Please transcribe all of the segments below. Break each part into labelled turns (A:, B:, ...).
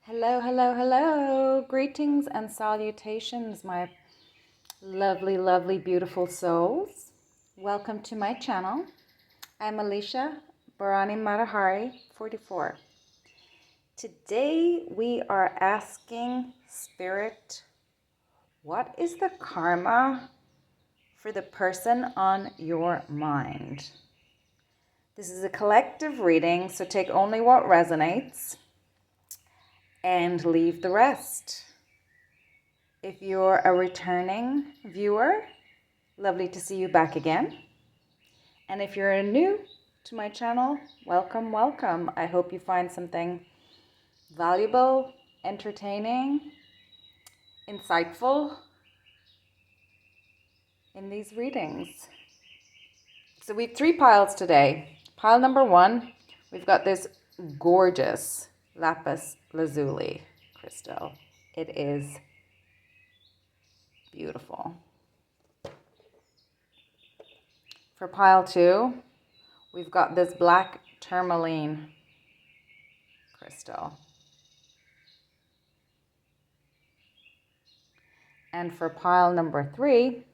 A: Hello, hello, hello. Greetings and salutations, my lovely, lovely, beautiful souls. Welcome to my channel. I'm Alicia Barani Matahari, 44. Today we are asking Spirit, what is the karma for the person on your mind? This is a collective reading, so take only what resonates and leave the rest. If you're a returning viewer, lovely to see you back again. And if you're new to my channel, welcome, welcome. I hope you find something valuable, entertaining, insightful in these readings. So we have 3 piles today. Pile number 1, we've got this gorgeous lapis lazuli crystal. It is beautiful. For pile 2, we've got this black tourmaline crystal. And for pile number 3,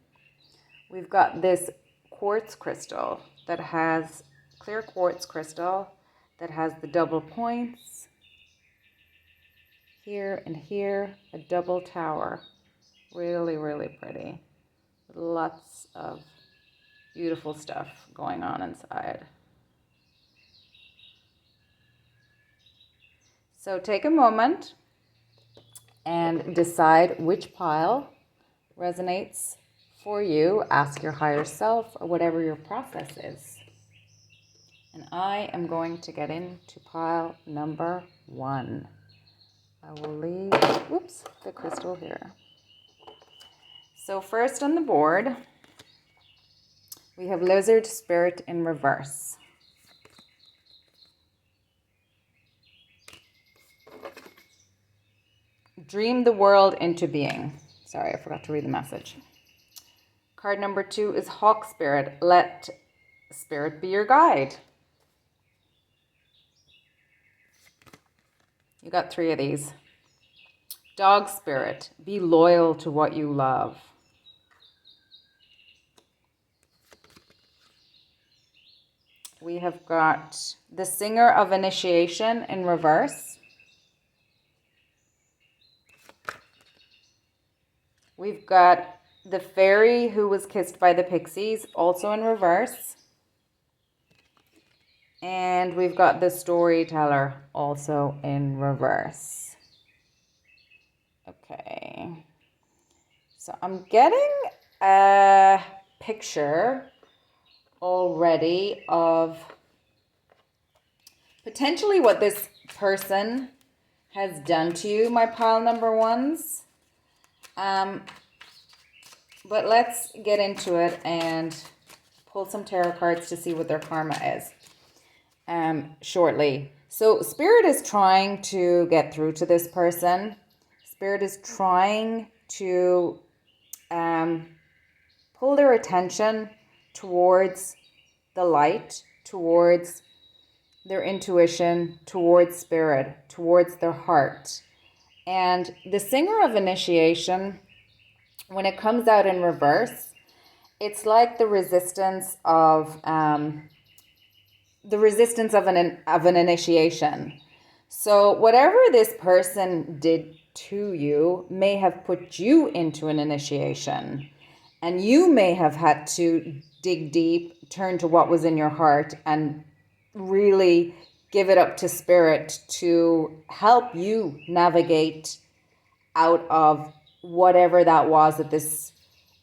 A: we've got this quartz crystal that has, clear quartz crystal that has the double points here and here, a double tower. Really, really pretty. Lots of beautiful stuff going on inside. So take a moment and decide which pile resonates for you. Ask your higher self or whatever your process is. And I am going to get into pile number 1. I will leave, the crystal here. So first on the board, we have Lizard Spirit in reverse. Dream the world into being. Sorry, I forgot to read the message. Card number 2 is Hawk Spirit. Let Spirit be your guide. You got 3 of these. Dog Spirit. Be loyal to what you love. We have got the Singer of Initiation in reverse. We've got the Fairy who was kissed by the Pixies, also in reverse. And we've got the Storyteller, also in reverse. Okay. So I'm getting a picture already of potentially what this person has done to you, my pile number 1s. But let's get into it and pull some tarot cards to see what their karma is shortly. So Spirit is trying to get through to this person. Spirit is trying to pull their attention towards the light, towards their intuition, towards Spirit, towards their heart. And the Singer of Initiation, when it comes out in reverse, it's like the resistance of an initiation. So whatever this person did to you may have put you into an initiation, and you may have had to dig deep, turn to what was in your heart, and really give it up to Spirit to help you navigate out of whatever that was that this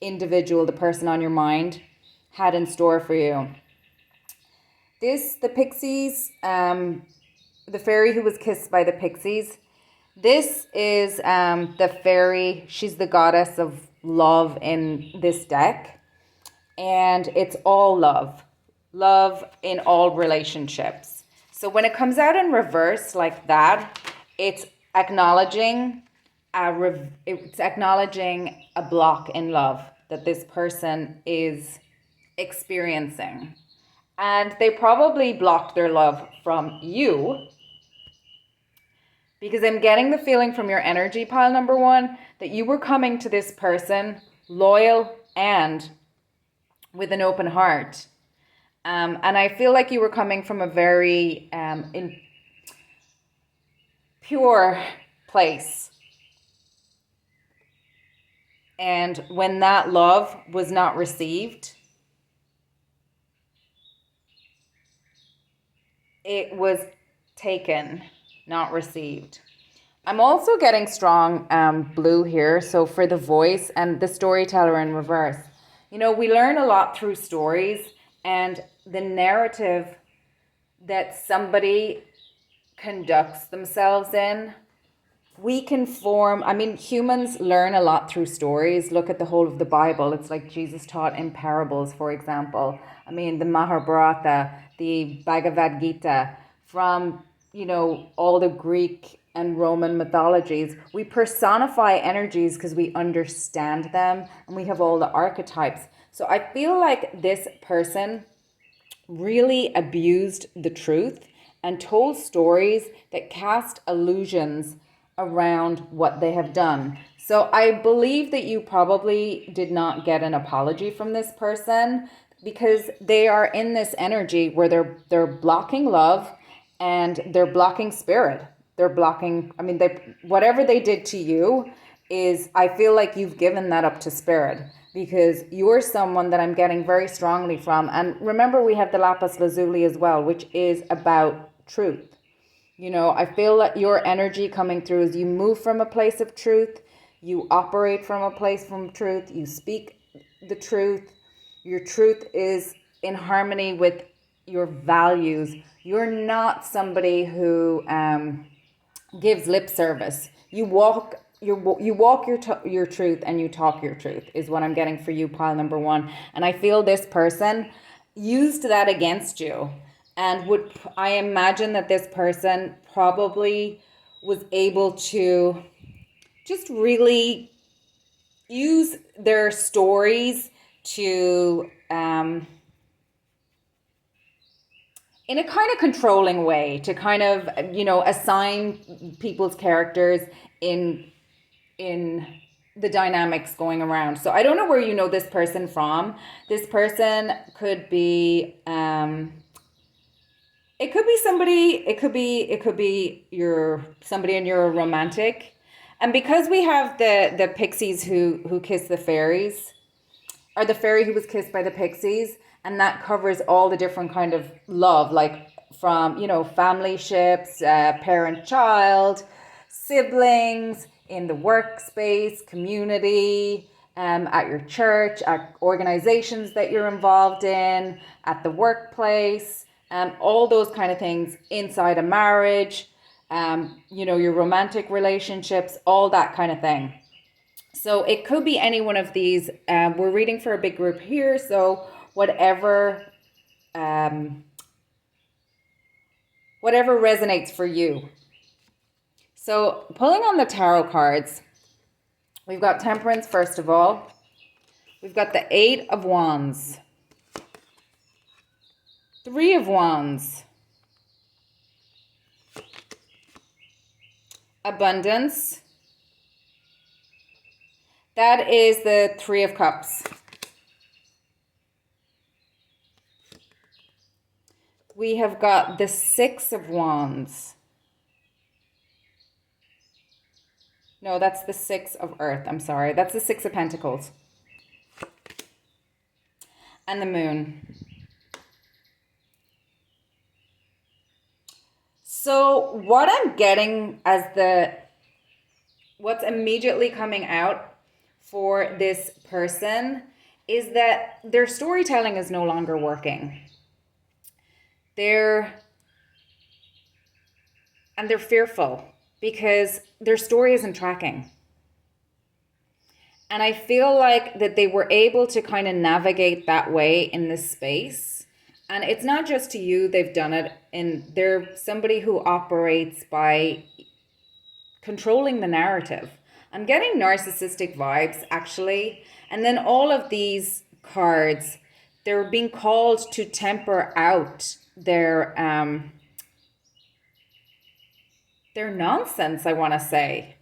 A: individual, the person on your mind, had in store for you. The Pixies, the Fairy who was kissed by the Pixies, this is the Fairy. She's the goddess of love in this deck. And it's all love. Love in all relationships. So when it comes out in reverse like that, it's acknowledging a block in love that this person is experiencing. And they probably blocked their love from you Because I'm getting the feeling from your energy, pile number one, that you were coming to this person loyal and with an open heart. And I feel like you were coming from a very pure place. And when that love was not received, it was taken, not received. I'm also getting strong blue here. So for the voice and the storyteller in reverse, you know, we learn a lot through stories, and the narrative that somebody conducts themselves in, we can form, I mean, humans learn a lot through stories. Look at the whole of the Bible. It's like Jesus taught in parables, for example. I mean, the Mahabharata, the Bhagavad Gita, from, you know, all the Greek and Roman mythologies. We personify energies because we understand them, and we have all the archetypes. So I feel like this person really abused the truth and told stories that cast illusions around what they have done. So I believe that you probably did not get an apology from this person, because they are in this energy where they're blocking love and they're blocking spirit. They're blocking, I mean, they, whatever they did to you is, I feel like you've given that up to spirit, because you're someone that I'm getting very strongly from. And remember, we have the lapis lazuli as well, which is about truth. You know, I feel that your energy coming through is you move from a place of truth, you operate from a place from truth, you speak the truth. Your truth is in harmony with your values. You're not somebody who gives lip service. You walk your truth, and you talk your truth, is what I'm getting for you, pile number one. And I feel this person used that against you, and would, I imagine that this person probably was able to just really use their stories to in a kind of controlling way, to kind of, you know, assign people's characters in the dynamics going around. So I don't know where you know this person from. This person could be it could be somebody, it could be your somebody and you're a romantic. And because we have the pixies who kiss the fairies, or the fairy who was kissed by the pixies, and that covers all the different kind of love, like from, you know, family ships, parent child, siblings, in the workspace, community, at your church, at organizations that you're involved in, at the workplace, all those kind of things, inside a marriage, you know, your romantic relationships, all that kind of thing. So it could be any one of these. We're reading for a big group here, so whatever whatever resonates for you. So pulling on the tarot cards, we've got Temperance first of all. We've got the Eight of Wands, Three of Wands, Abundance. That is the Three of Cups. We have got the Six of Wands. No, that's the Six of Earth. I'm sorry. That's the Six of Pentacles. And the Moon. So what I'm getting as what's immediately coming out for this person is that their storytelling is no longer working. They're fearful because their story isn't tracking. And I feel like that they were able to kind of navigate that way in this space. And it's not just to you, they've done it. And they're somebody who operates by controlling the narrative. I'm getting narcissistic vibes, actually. And then all of these cards, they're being called to temper out their they're nonsense, I want to say.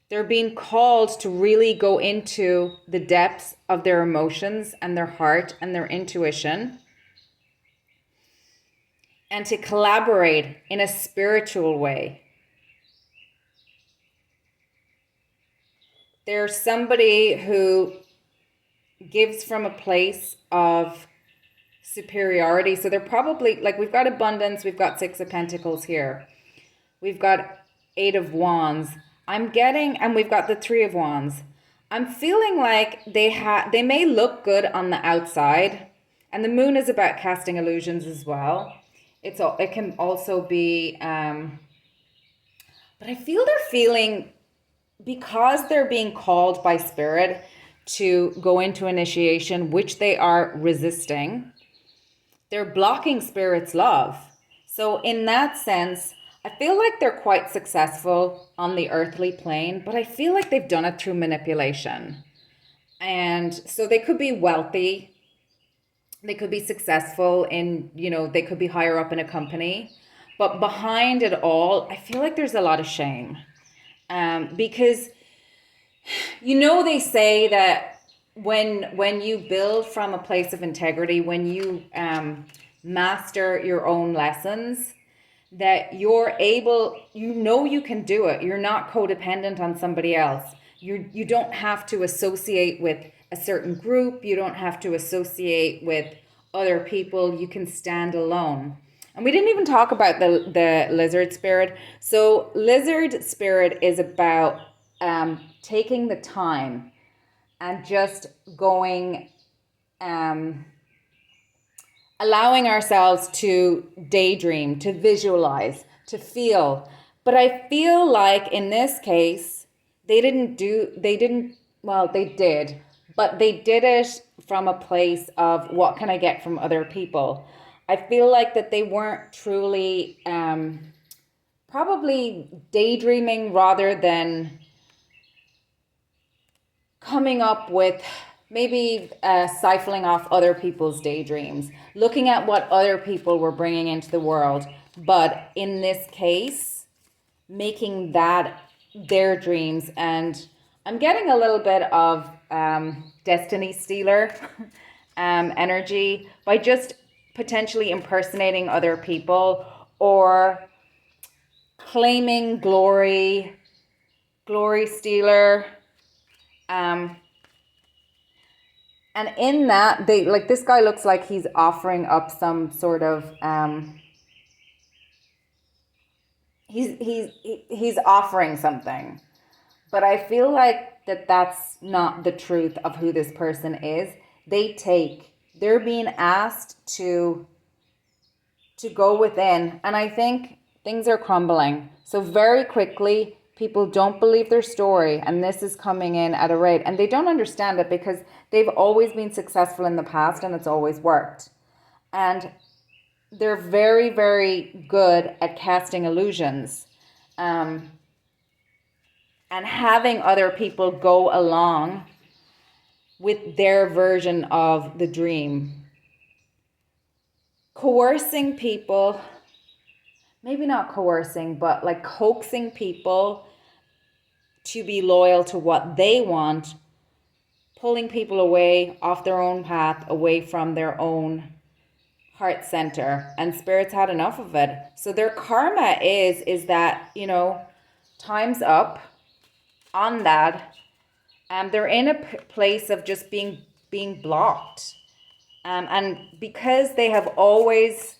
A: They're being called to really go into the depths of their emotions and their heart and their intuition, and to collaborate in a spiritual way. There's somebody who gives from a place of superiority. So they're probably like, we've got abundance, we've got Six of Pentacles here, we've got Eight of Wands. I'm getting, and we've got the Three of Wands. I'm feeling like they may look good on the outside, and the moon is about casting illusions as well. It can also be, but I feel they're feeling, because they're being called by spirit to go into initiation, which they are resisting, they're blocking spirit's love. So in that sense, I feel like they're quite successful on the earthly plane, but I feel like they've done it through manipulation. And so they could be wealthy, they could be successful in, they could be higher up in a company, but behind it all, I feel like there's a lot of shame. Because, they say that when you build from a place of integrity, when you master your own lessons, that you're able, you can do it. You're not codependent on somebody else. You don't have to associate with a certain group. You don't have to associate with other people. You can stand alone. And we didn't even talk about the lizard spirit. So lizard spirit is about taking the time and just going, allowing ourselves to daydream, to visualize, to feel. But I feel like in this case, they did, but they did it from a place of, what can I get from other people? I feel like that they weren't truly probably daydreaming, rather than coming up with maybe siphoning off other people's daydreams, looking at what other people were bringing into the world. But in this case, making that their dreams. And I'm getting a little bit of destiny stealer energy by just potentially impersonating other people or claiming glory stealer. And in that, this guy looks like he's offering up some sort of he's offering something, but I feel like that's not the truth of who this person is. They're being asked to go within, and I think things are crumbling. So very quickly, people don't believe their story, and this is coming in at a rate, and they don't understand it because they've always been successful in the past and it's always worked. And they're very, very good at casting illusions, and having other people go along with their version of the dream. Coercing people, maybe not coercing, but like coaxing people to be loyal to what they want, pulling people away off their own path, away from their own heart center. And spirit's had enough of it. So their karma is that, time's up on that. They're in a place of just being blocked. And because they have always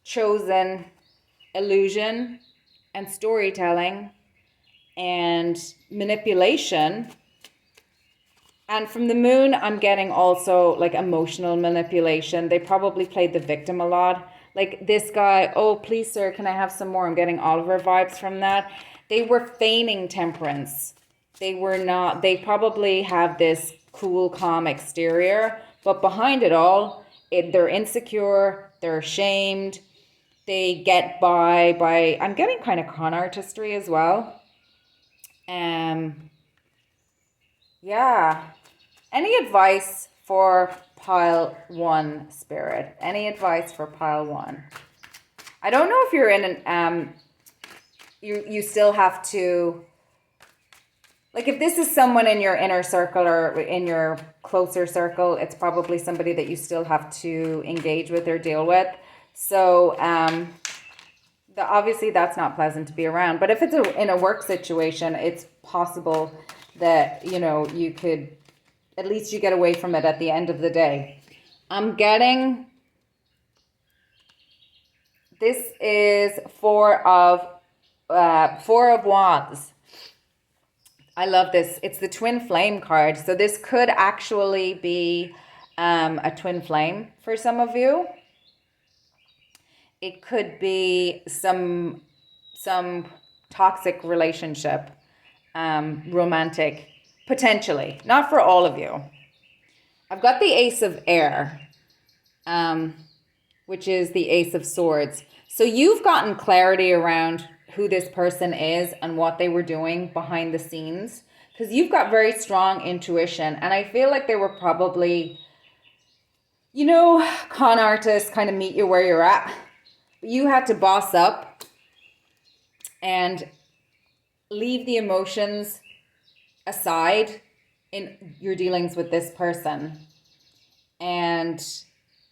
A: chosen illusion and storytelling and manipulation, and from the moon, I'm getting also like emotional manipulation. They probably played the victim a lot. Like this guy, oh, please, sir, can I have some more? I'm getting Oliver vibes from that. They were feigning temperance. They probably have this cool, calm exterior, but behind it all, they're insecure, they're ashamed, they get by, I'm getting kind of con artistry as well. Yeah. Any advice for pile 1 spirit? Any advice for pile 1? I don't know if you're in an, you still have to, like if this is someone in your inner circle or in your closer circle, it's probably somebody that you still have to engage with or deal with. So, obviously that's not pleasant to be around, but if it's in a work situation, it's possible that, you know, you could, at least you get away from it at the end of the day. I'm getting, this is Four of Wands. I love this. It's the twin flame card. So this could actually be a twin flame for some of you. It could be some toxic relationship, romantic, potentially. Not for all of you. I've got the Ace of Air, which is the Ace of Swords. So you've gotten clarity around who this person is and what they were doing behind the scenes, because you've got very strong intuition. And I feel like they were probably, you know, con artists kind of meet you where you're at. You had to boss up and leave the emotions aside in your dealings with this person. And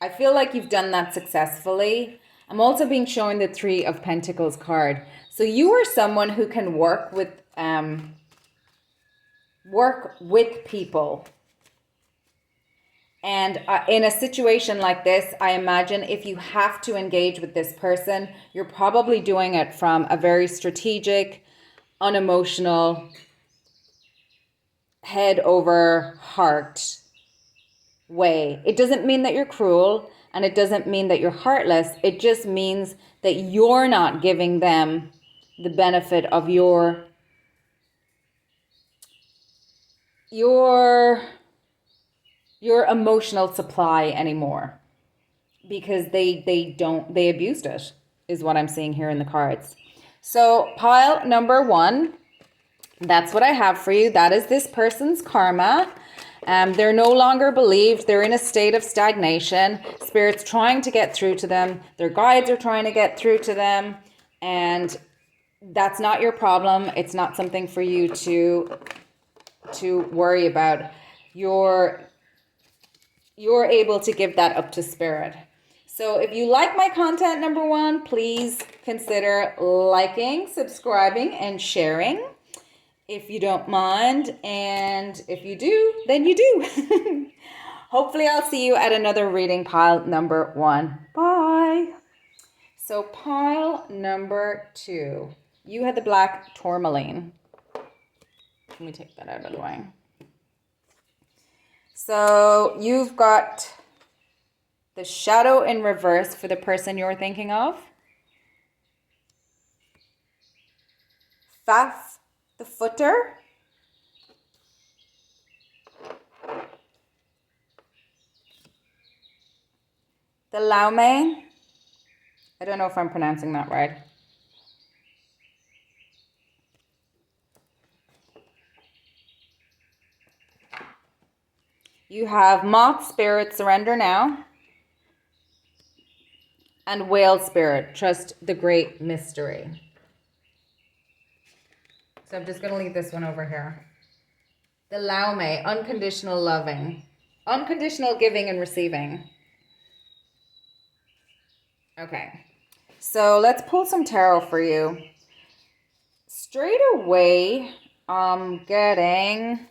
A: I feel like you've done that successfully. I'm also being shown the Three of Pentacles card. So you are someone who can work with people. And in a situation like this, I imagine if you have to engage with this person, you're probably doing it from a very strategic, unemotional, head over heart way. It doesn't mean that you're cruel, and it doesn't mean that you're heartless. It just means that you're not giving them the benefit of your emotional supply anymore, because they abused it, is what I'm seeing here in the cards. So pile number 1, that's what I have for you. That is this person's karma. They're no longer believed. They're in a state of stagnation. Spirit's trying to get through to them. Their guides are trying to get through to them. And that's not your problem. It's not something for you to worry about. You're able to give that up to Spirit. So if you like my content, number 1, please consider liking, subscribing, and sharing, if you don't mind. And if you do, then you do. Hopefully I'll see you at another reading, pile number 1. Bye. So pile number 2, you had the black tourmaline. Let me take that out of the way. So you've got the shadow in reverse for the person you're thinking of. Faf the footer. The laume. I don't know if I'm pronouncing that right. You have moth spirit, surrender now. And whale spirit, trust the great mystery. So I'm just going to leave this one over here. The laume, unconditional loving. Unconditional giving and receiving. Okay. So let's pull some tarot for you. Straight away, I'm getting...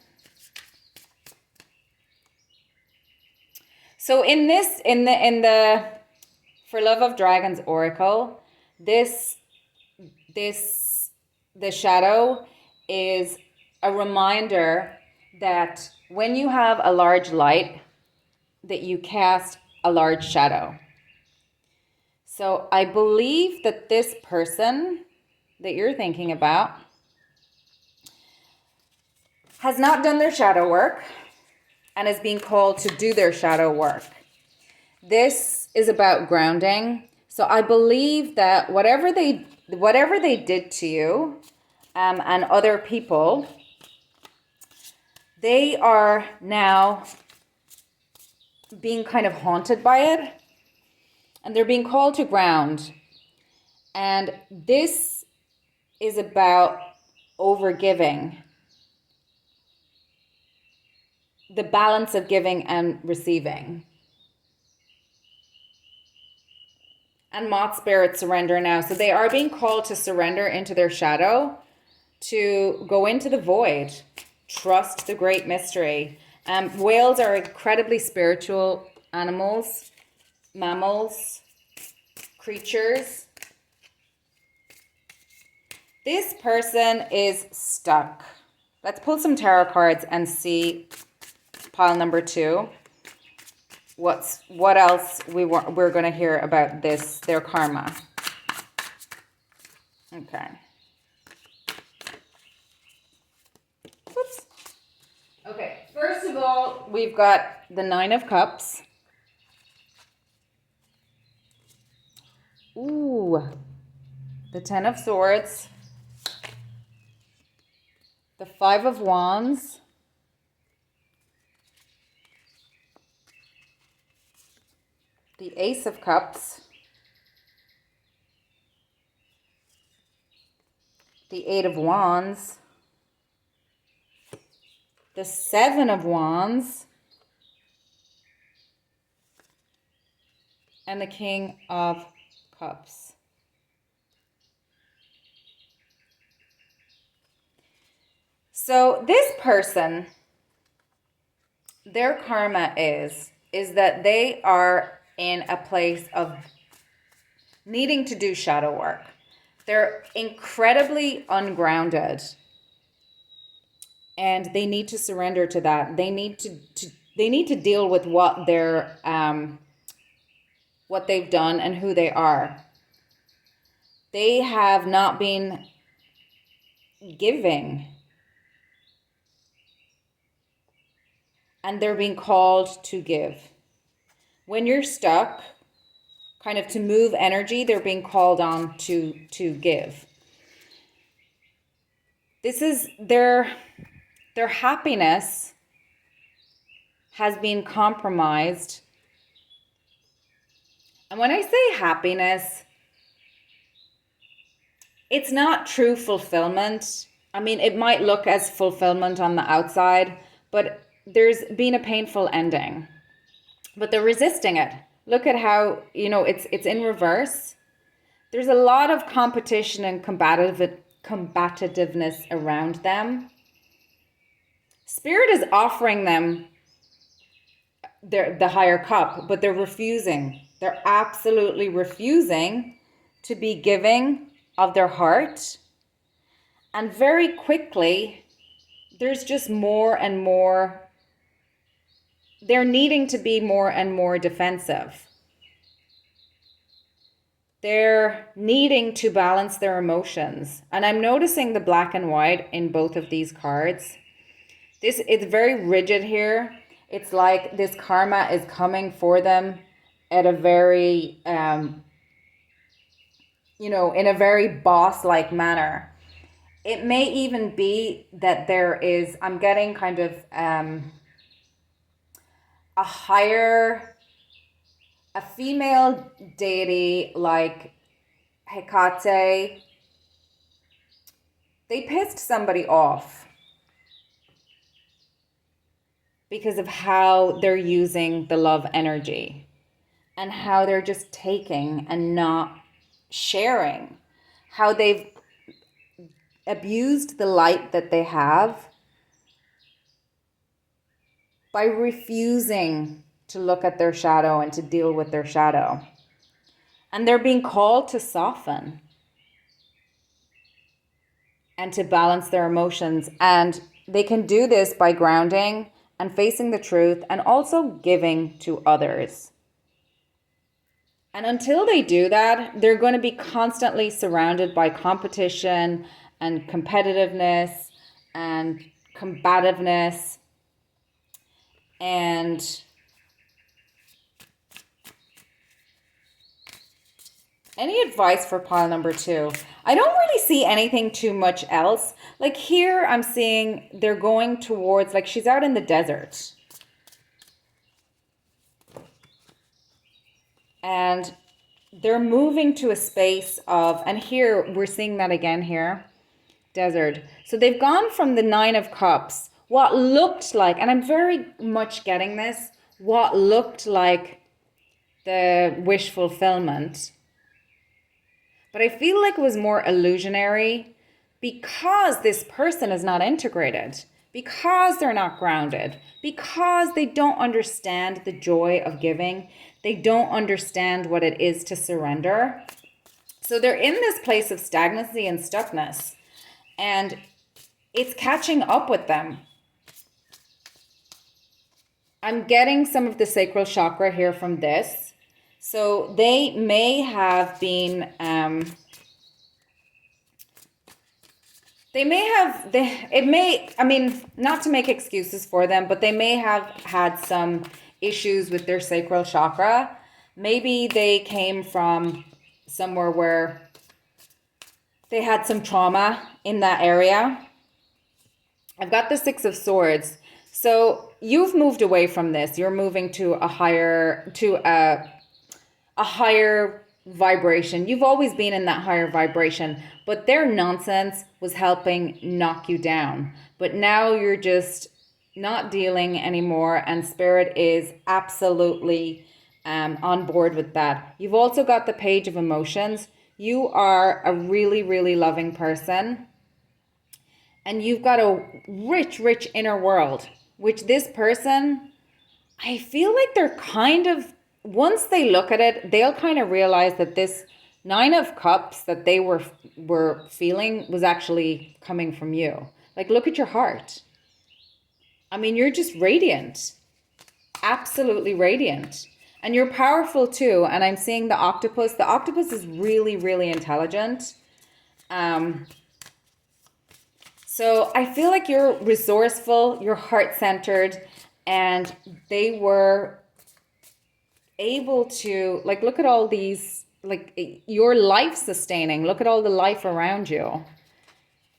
A: So in the For Love of Dragons Oracle, the shadow is a reminder that when you have a large light, that you cast a large shadow. So I believe that this person that you're thinking about has not done their shadow work and is being called to do their shadow work. This is about grounding. So I believe that whatever they did to you and other people, they are now being kind of haunted by it. And they're being called to ground. And this is about overgiving. The balance of giving and receiving. And Moth Spirit surrender now. So they are being called to surrender into their shadow, to go into the void, trust the great mystery. Whales are incredibly spiritual animals, mammals, creatures. This person is stuck. Let's pull some tarot cards and see pile number 2. What else we're going to hear about this, their karma. Okay. Oops. Okay, first of all, we've got the 9 of Cups. Ooh. The 10 of Swords. The 5 of Wands. The Ace of Cups. The 8 of Wands. The 7 of Wands. And the King of Cups. So this person, their karma is that they are in a place of needing to do shadow work. They're incredibly ungrounded, and they need to surrender to that. They need to deal with what they're what they've done and who they are. They have not been giving, and they're being called to give. When you're stuck, kind of to move energy, they're being called on to give. This is their happiness has been compromised. And when I say happiness, it's not true fulfillment. I mean, it might look as fulfillment on the outside, but there's been a painful ending. But they're resisting it. Look at how, it's in reverse. There's a lot of competition and combativeness around them. Spirit is offering them the higher cup, but they're refusing. They're absolutely refusing to be giving of their heart. And very quickly, there's just more and more. They're needing to be more and more defensive. They're needing to balance their emotions. And I'm noticing the black and white in both of these cards. It's very rigid here. It's like this karma is coming for them at a very, in a very boss-like manner. It may even be that I'm getting kind of a female deity like Hecate. They pissed somebody off because of how they're using the love energy and how they're just taking and not sharing, how they've abused the light that they have by refusing to look at their shadow and to deal with their shadow. And they're being called to soften and to balance their emotions. And they can do this by grounding and facing the truth and also giving to others. And until they do that, they're going to be constantly surrounded by competition and competitiveness and combativeness. And any advice for pile number 2? I don't really see anything too much else. Like here, I'm seeing they're going towards, like she's out in the desert. And they're moving to a space of, and here we're seeing that again here, desert. So they've gone from the Nine of Cups, what looked like, and I'm very much getting this, what looked like the wish fulfillment. But I feel like it was more illusionary because this person is not integrated, because they're not grounded, because they don't understand the joy of giving. They don't understand what it is to surrender. So they're in this place of stagnancy and stuckness, and it's catching up with them. I'm getting some of the sacral chakra here from this. So they may have been, not to make excuses for them, but they may have had some issues with their sacral chakra. Maybe they came from somewhere where they had some trauma in that area. I've got the Six of Swords. So you've moved away from this. You're moving to a higher vibration. You've always been in that higher vibration, but their nonsense was helping knock you down. But now you're just not dealing anymore, and Spirit is absolutely on board with that. You've also got the Page of Emotions. You are a really, really loving person, and you've got a rich, rich inner world, which this person, I feel like they're kind of, once they look at it, they'll kind of realize that this Nine of Cups that they were feeling was actually coming from you. Like, look at your heart. I mean, you're just radiant, absolutely radiant. And you're powerful too. And I'm seeing the octopus. The octopus is really, really intelligent. So I feel like you're resourceful, you're heart-centered, and they were able to, like, look at all these, like, you're life-sustaining. Look at all the life around you.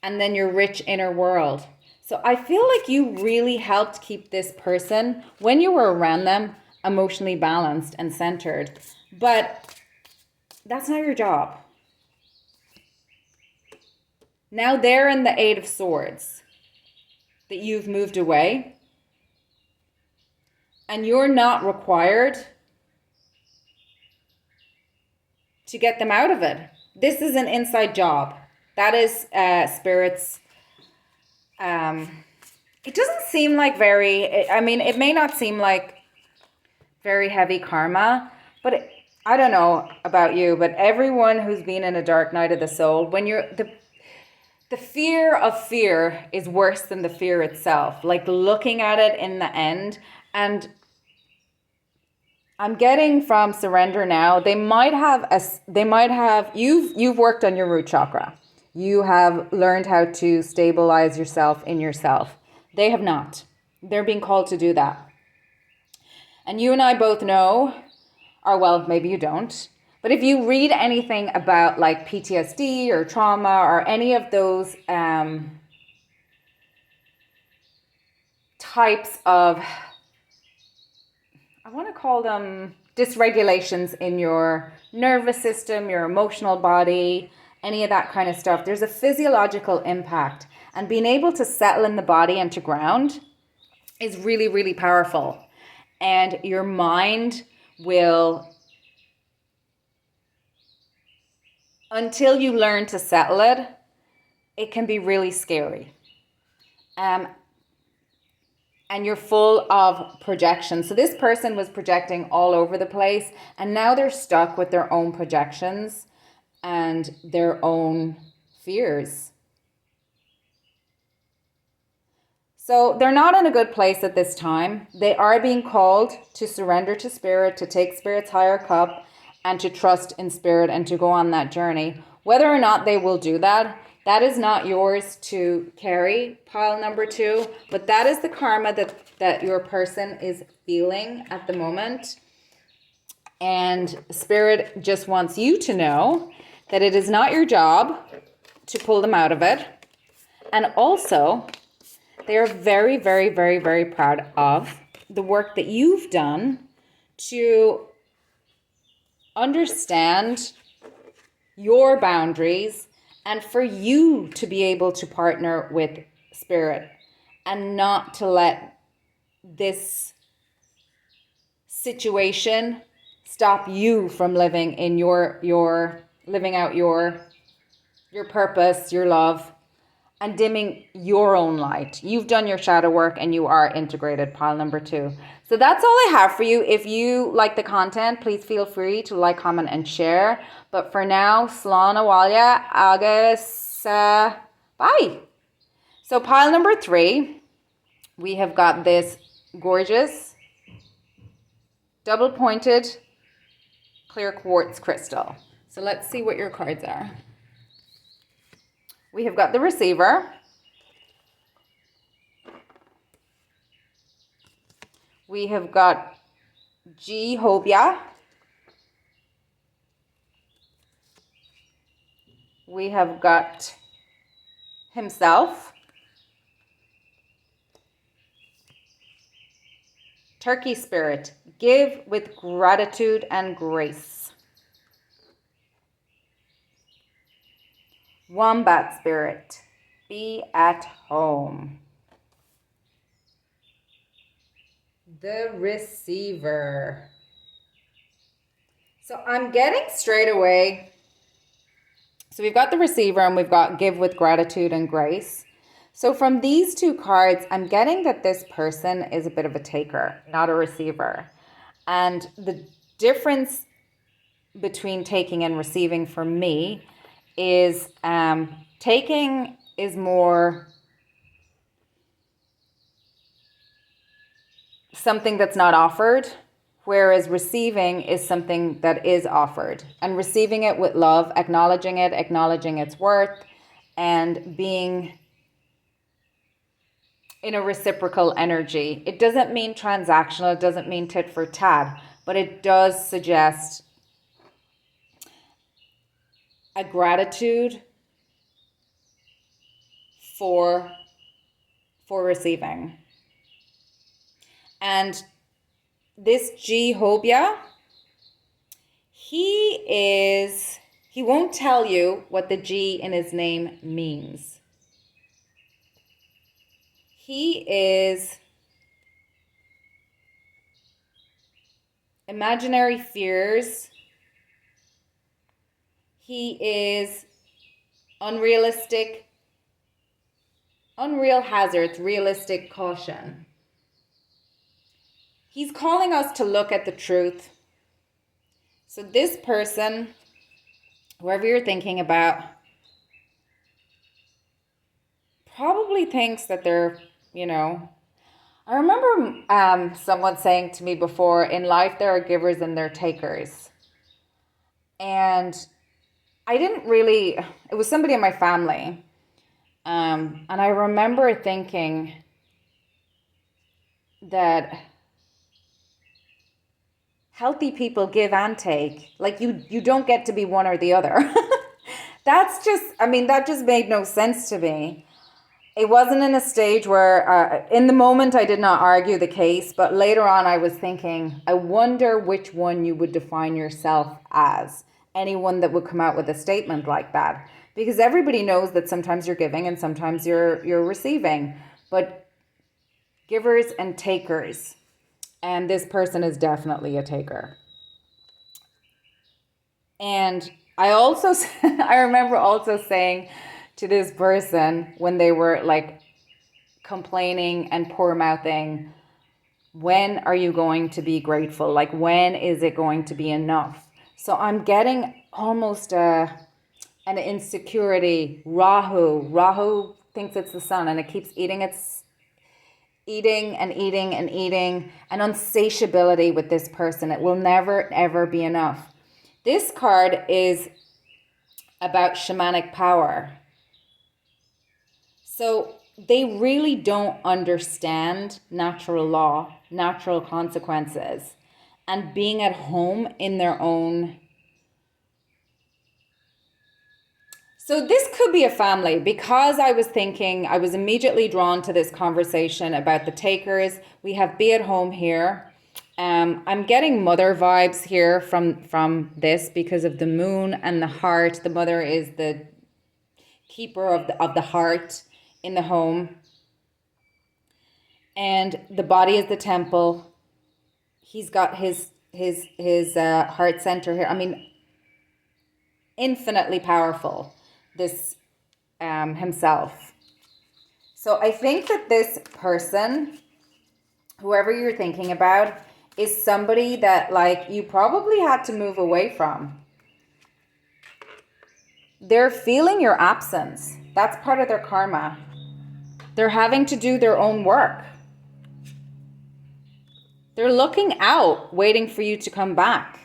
A: And then your rich inner world. So I feel like you really helped keep this person, when you were around them, emotionally balanced and centered. But that's not your job. Now they're in the Eight of Swords, that you've moved away, and you're not required to get them out of it. This is an inside job. That is Spirit's, it doesn't seem like very, it may not seem like very heavy karma, but I don't know about you, but everyone who's been in a dark night of the soul, when you're, the fear of fear is worse than the fear itself. Like, looking at it in the end, and I'm getting from surrender now, you've worked on your root chakra. You have learned how to stabilize yourself in yourself. They have not. They're being called to do that. And you and I both know, or well, maybe you don't, but if you read anything about like PTSD or trauma or any of those types of, I want to call them dysregulations in your nervous system, your emotional body, any of that kind of stuff, there's a physiological impact. And being able to settle in the body and to ground is really, really powerful. And your mind will, until you learn to settle it, it can be really scary. And you're full of projection. So this person was projecting all over the place, and now they're stuck with their own projections and their own fears. So they're not in a good place at this time. They are being called to surrender to Spirit, to take Spirit's higher cup, and to trust in Spirit and to go on that journey. Whether or not they will do that, that is not yours to carry, pile number 2, but that is the karma that your person is feeling at the moment. And Spirit just wants you to know that it is not your job to pull them out of it. And also, they are very, very, very, very proud of the work that you've done to understand your boundaries and for you to be able to partner with spirit and not to let this situation stop you from living in your living out your purpose, your love, and dimming your own light. You've done your shadow work and you are integrated, pile number 2. So that's all I have for you. If you like the content, please feel free to like, comment, and share. But for now, Slán Abhaile agus bye. So pile number 3, we have got this gorgeous double pointed clear quartz crystal. So let's see what your cards are. We have got the receiver. We have got Jehovah. We have got himself. Turkey spirit, give with gratitude and grace. Wombat spirit, be at home. The receiver. So I'm getting straight away. So we've got the receiver and we've got give with gratitude and grace. So from these 2 cards, I'm getting that this person is a bit of a taker, not a receiver. And the difference between taking and receiving for me is taking is more something that's not offered, whereas receiving is something that is offered. And receiving it with love, acknowledging it, acknowledging its worth, and being in a reciprocal energy. It doesn't mean transactional, it doesn't mean tit for tat, but it does suggest a gratitude for receiving. And this Jehovah, he won't tell you what the G in his name means. He is imaginary fears. He is unreal hazards, realistic caution. He's calling us to look at the truth. So this person, whoever you're thinking about, probably thinks that they're, I remember someone saying to me before, in life there are givers and there are takers. And I didn't really, it was somebody in my family. And I remember thinking that healthy people give and take. Like you don't get to be one or the other. That just made no sense to me. It wasn't in a stage where, in the moment I did not argue the case, but later on I was thinking, I wonder which one you would define yourself as. Anyone that would come out with a statement like that. Because everybody knows that sometimes you're giving and sometimes you're receiving. But givers and takers. And this person is definitely a taker. And I remember also saying to this person when they were like complaining and poor mouthing, when are you going to be grateful? Like, when is it going to be enough? So I'm getting almost an insecurity. Rahu thinks it's the sun and it keeps eating an insatiability with this person. It will never, ever be enough. This card is about shamanic power. So they really don't understand natural law, natural consequences, and being at home in their own. So this could be a family, because I was immediately drawn to this conversation about the takers. We have be at home here. I'm getting mother vibes here from this because of the moon and the heart. The mother is the keeper of the heart in the home, and the body is the temple. He's got his heart center here. I mean, infinitely powerful. This himself. So I think that this person, whoever you're thinking about, is somebody that like you probably had to move away from. They're feeling your absence. That's part of their karma. They're having to do their own work. They're looking out, waiting for you to come back.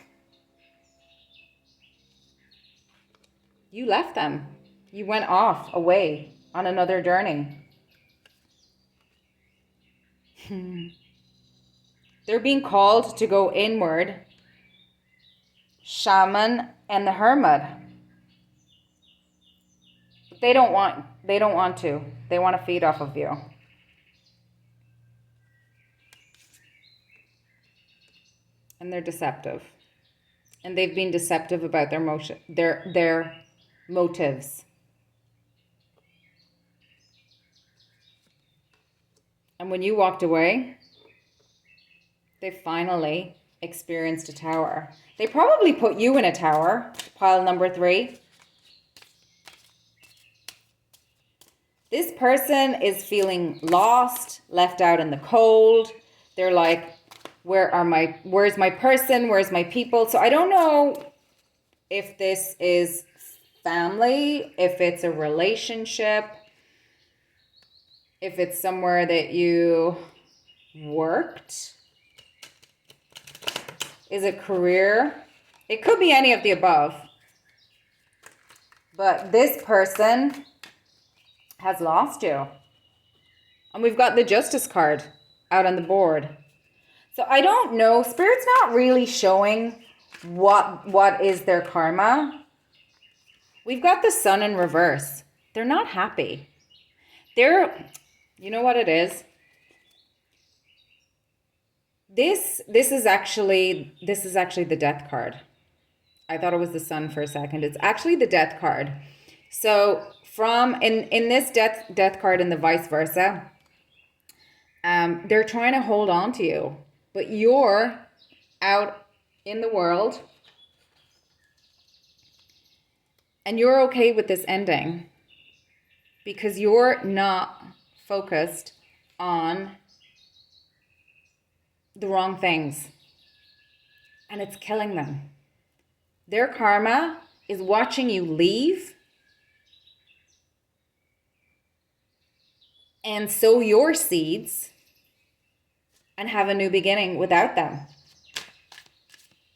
A: You left them. You went off, away, on another journey. They're being called to go inward. Shaman and the hermit. They don't want to. They want to feed off of you. And they're deceptive. And they've been deceptive about their motives. And when you walked away, they finally experienced a tower. They probably put you in a tower, pile number 3. This person is feeling lost, left out in the cold. They're like, where's my person? Where's my people? So I don't know if this is family, if it's a relationship, if it's somewhere that you worked. Is it career? It could be any of the above. But this person has lost you. And we've got the Justice card out on the board. So I don't know. Spirit's not really showing what is their karma. We've got the Sun in reverse. They're not happy. You know what it is? This is actually the Death card. I thought it was the Sun for a second. It's actually the Death card. So in this death card and the vice versa, they're trying to hold on to you, but you're out in the world and you're okay with this ending because you're not focused on the wrong things, and it's killing them. Their karma is watching you leave and sow your seeds and have a new beginning without them.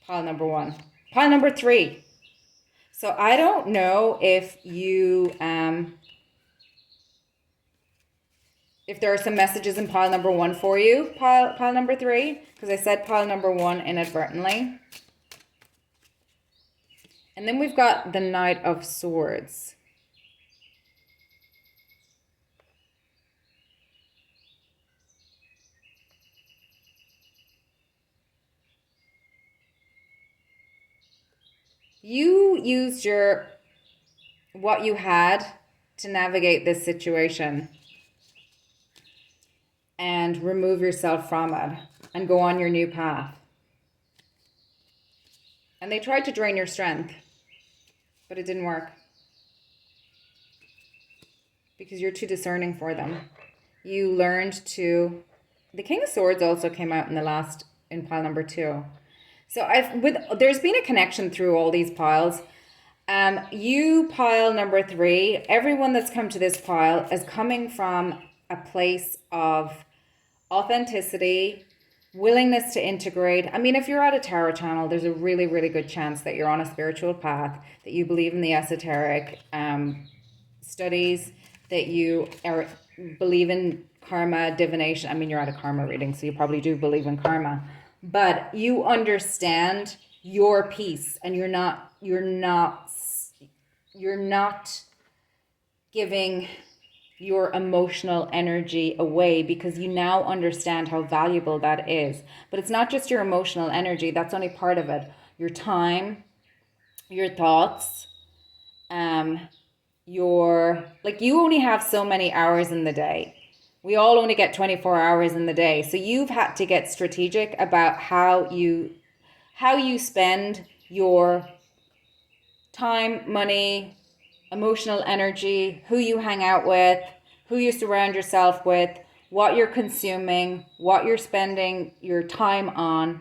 A: Pile number 1. Pile number 3. So I don't know if you, if there are some messages in pile number 1 for you, pile number 3, because I said pile number 1 inadvertently. And then we've got the Knight of Swords. You used what you had to navigate this situation and remove yourself from it and go on your new path. And they tried to drain your strength, but it didn't work because you're too discerning for them. You learned to... The King of Swords also came out in pile number 2. So there's been a connection through all these piles. You pile number 3, everyone that's come to this pile is coming from a place of authenticity, willingness to integrate. I mean, if you're at a tarot channel, there's a really, really good chance that you're on a spiritual path, that you believe in the esoteric studies, that you believe in karma, divination. I mean, you're at a karma reading, so you probably do believe in karma. But you understand your piece, and you're not giving your emotional energy away because you now understand how valuable that is. But it's not just your emotional energy, that's only part of it. Your time, your thoughts, you only have so many hours in the day. We all only get 24 hours in the day. So you've had to get strategic about how you spend your time, money, emotional energy, who you hang out with, who you surround yourself with, what you're consuming, what you're spending your time on,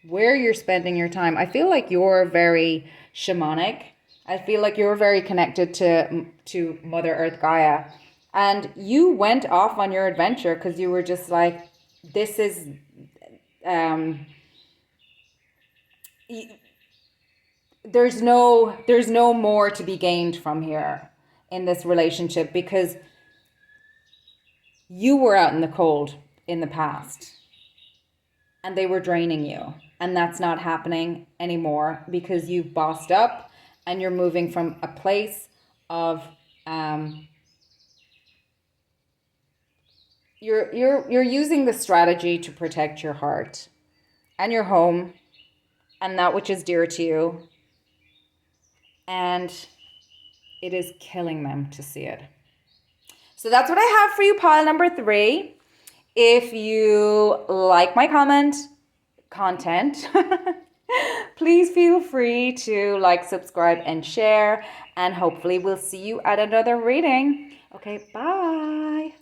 A: where you're spending your time. I feel like you're very shamanic. I feel like you're very connected to Mother Earth Gaia. And you went off on your adventure because you were just like, this is there's no more to be gained from here in this relationship because you were out in the cold in the past and they were draining you, and that's not happening anymore because you've bossed up and you're moving from a place of you're using the strategy to protect your heart and your home and that which is dear to you, and it is killing them to see it. So that's what I have for you, pile number 3. If you like my content, please feel free to like, subscribe, and share. And hopefully we'll see you at another reading. Okay, bye.